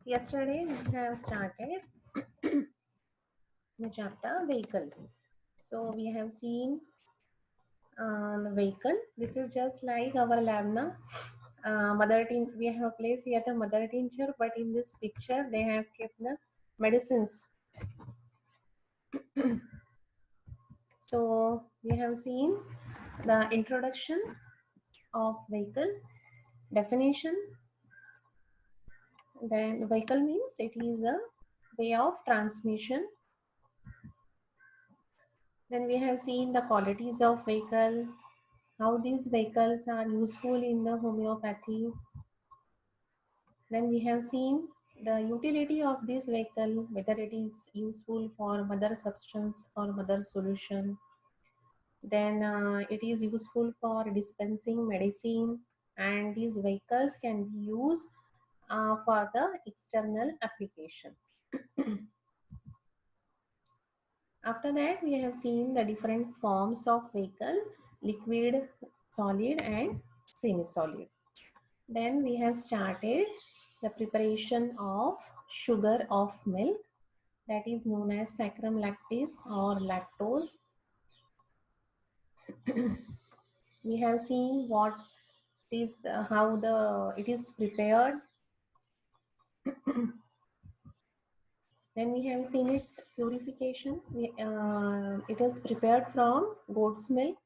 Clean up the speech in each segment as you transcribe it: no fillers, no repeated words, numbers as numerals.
Yesterday we have started the chapter vehicle. So we have seen the vehicle. This is just like our lab now. Mother tin we have placed here the mother tincture, but in this picture they have kept the medicines. So we have seen the introduction of vehicle, definition. Then vehicle means it is a way of transmission. Then we have seen the qualities of vehicle, how these vehicles are useful in the homeopathy. Then we have seen the utility of this vehicle, whether it is useful for mother substance or mother solution. Then it is useful for dispensing medicine, and these vehicles can be used for the external application. After that, we have seen the different forms of vehicle: liquid, solid, and semi-solid. Then we have started the preparation of sugar of milk, that is known as saccharum lactis or lactose. We have seen what is how it is prepared. Then we have seen its purification. It is prepared from goat's milk.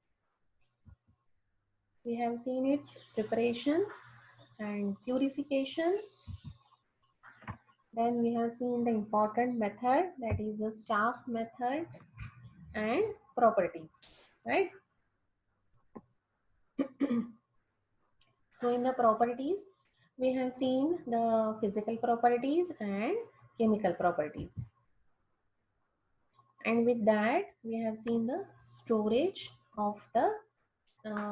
We have seen its preparation and purification. Then we have seen the important method, that is a staff method, and properties, right? So in the properties, we have seen the physical properties and chemical properties. And with that, we have seen the storage of the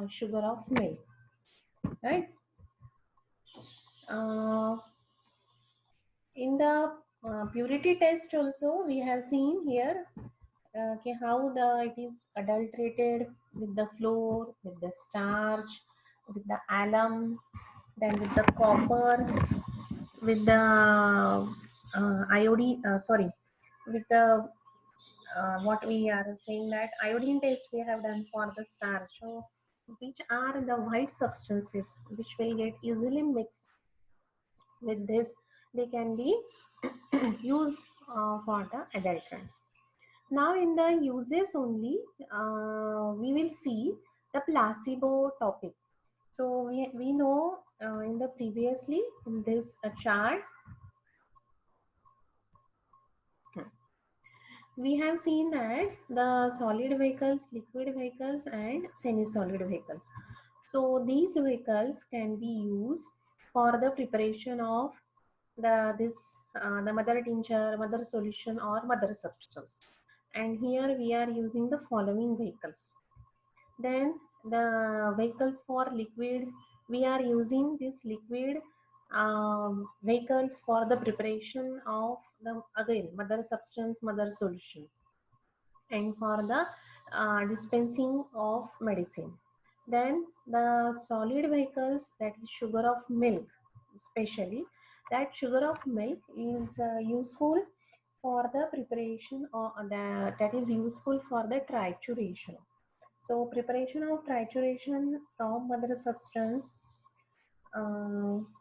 sugar of milk, right? In the purity test also, we have seen here how it is adulterated with the flour, with the starch, with the alum, then with the copper, with the iodine. With the what we are saying, that iodine test we have done for the starch. So, which are the white substances which will get easily mixed with this? They can be used for the adulterants. Now in the uses only, we will see the placebo topic. So we know in the previously in this chart, we have seen that the solid vehicles, liquid vehicles, and semi-solid vehicles. So these vehicles can be used for the preparation of the mother tincture, mother solution, or mother substance. And here we are using the following vehicles. Then the vehicles for liquid, we are using this liquid vehicles for the preparation of the again mother substance, mother solution, and for the dispensing of medicine. Then the solid vehicles, that is sugar of milk, especially that sugar of milk is useful for the preparation, or that is useful for the trituration. So preparation of trituration from mother substance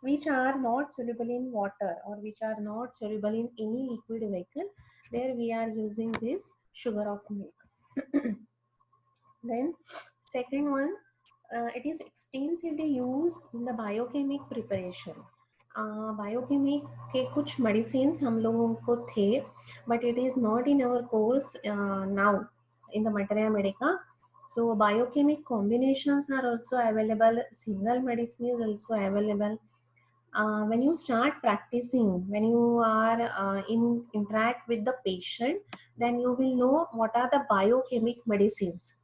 which are not soluble in water or which are not soluble in any liquid vehicle, there we are using this sugar of milk. Then second one, it is extensively used in the biochemic preparation. Biochemic के कुछ medicine हम लोगों को थे, but it is not in our course now in the materia medica. So biochemic combinations are also available, single medicine is also available. When you start practicing, when you are interact with the patient, then you will know what are the biochemic medicines.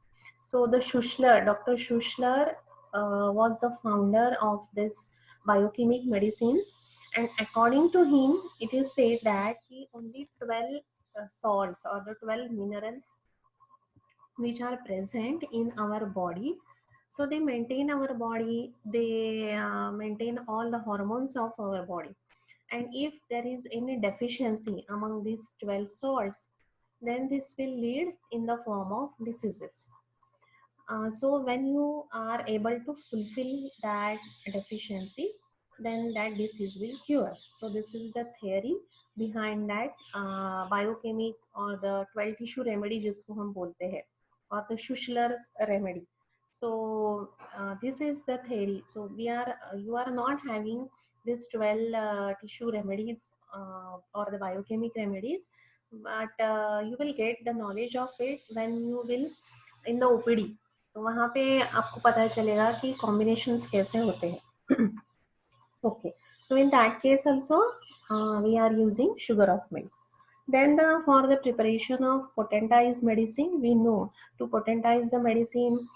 So the Schussler, Dr. Schussler was the founder of this biochemic medicines, and according to him, it is said that only 12 salts or the 12 minerals which are present in our body, so they maintain our body, they maintain all the hormones of our body. and if there is any deficiency among these 12 salts, then this will lead in the form of diseases. So when you are able to fulfill that deficiency, then that disease will cure. So this is the theory behind that biochemic or the 12 tissue remedy जिसको हम बोलते हैं, or the Schussler's remedy. So this is the theory. So we are you are not having this 12 tissue remedies or the biochemic remedies, but you will get the knowledge of it when you will in the OPD. तो वहाँ पे आपको पता चलेगा कि combinations कैसे होते हैं. Okay, so in that case also we are using sugar of milk. Then for the preparation of potentized medicine, we know to potentize the medicine,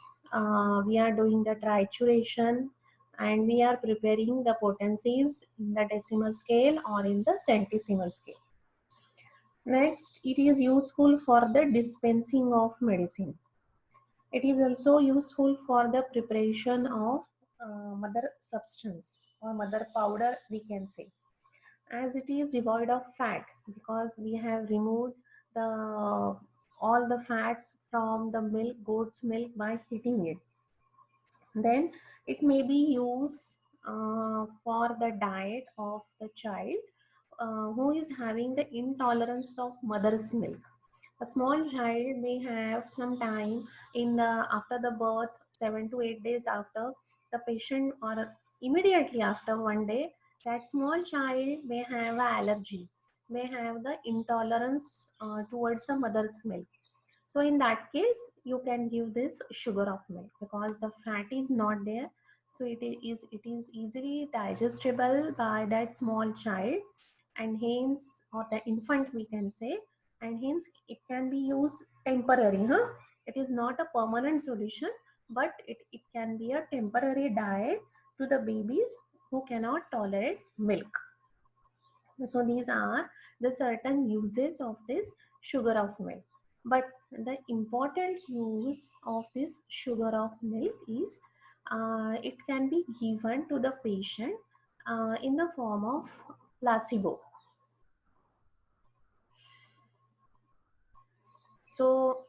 we are doing the trituration, and we are preparing the potencies in the decimal scale or in the centesimal scale. Next, it is useful for the dispensing of medicine. It is also useful for the preparation of mother substance or mother powder, we can say, as it is devoid of fat, because we have removed the all the fats from the milk, goat's milk, by heating it. Then it may be used for the diet of the child who is having the intolerance of mother's milk. A small child may have some time in the after the birth, 7 to 8 days after the patient, or immediately after one day, that small child may have an allergy, may have the intolerance towards the mother's milk. So in that case, you can give this sugar of milk because the fat is not there. So it is easily digestible by that small child, and hence, or the infant we can say, and hence it can be used temporary. It is not a permanent solution, but it can be a temporary diet to the babies who cannot tolerate milk. So these are the certain uses of this sugar of milk. But the important use of this sugar of milk is it can be given to the patient in the form of placebo. So